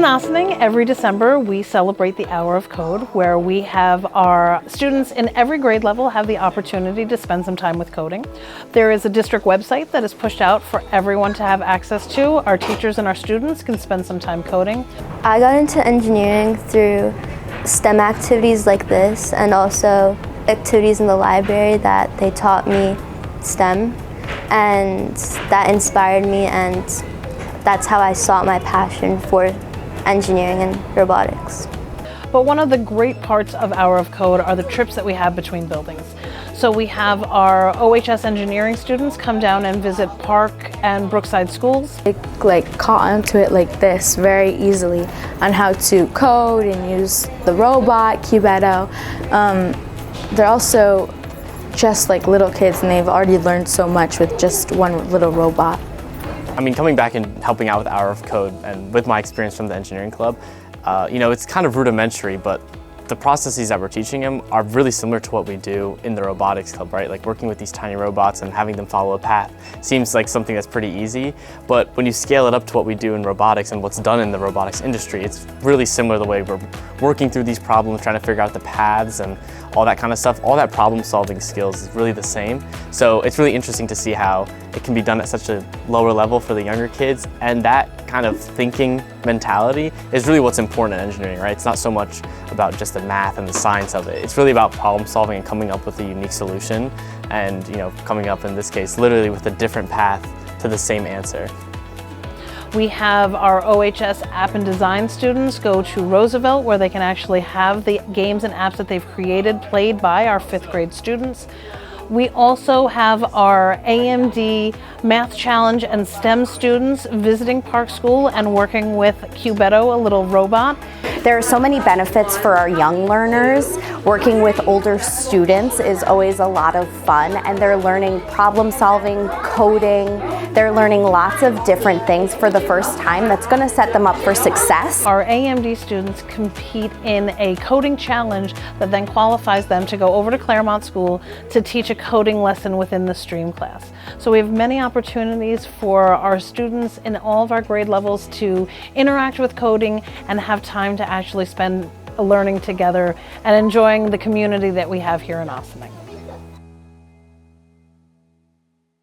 In Ossining, every December, we celebrate the Hour of Code, where we have our students in every grade level have the opportunity to spend some time with coding. There is a district website that is pushed out for everyone to have access to. Our teachers and our students can spend some time coding. I got into engineering through STEM activities like this, and also activities in the library that they taught me STEM, and that inspired me, and that's how I sought my passion for engineering and robotics. But one of the great parts of Hour of Code are the trips that we have between buildings. So we have our OHS engineering students come down and visit Park and Brookside schools. They caught onto it like this very easily on how to code and use the robot, Cubeto. They're also just like little kids, and they've already learned so much with just one little robot. I mean, coming back and helping out with Hour of Code and with my experience from the engineering club, it's kind of rudimentary, but the processes that we're teaching them are really similar to what we do in the robotics club, right? Like working with these tiny robots and having them follow a path seems like something that's pretty easy, but when you scale it up to what we do in robotics and what's done in the robotics industry, it's really similar the way we're working through these problems, trying to figure out the paths and all that kind of stuff. All that problem solving skills is really the same. So it's really interesting to see how it can be done at such a lower level for the younger kids, and that kind of thinking mentality is really what's important in engineering, right? It's not so much about just the math and the science of it. It's really about problem solving and coming up with a unique solution, and coming up, in this case, literally with a different path to the same answer. We have our OHS app and design students go to Roosevelt, where they can actually have the games and apps that they've created played by our 5th grade students. We also have our AMD Math Challenge and STEM students visiting Park School and working with Cubeto, a little robot. There are so many benefits for our young learners. Working with older students is always a lot of fun, and they're learning problem solving, coding. They're learning lots of different things for the first time that's going to set them up for success. Our AMD students compete in a coding challenge that then qualifies them to go over to Claremont School to teach a coding lesson within the STREAM class. So we have many opportunities for our students in all of our grade levels to interact with coding and have time to actually spend learning together and enjoying the community that we have here in Ossining.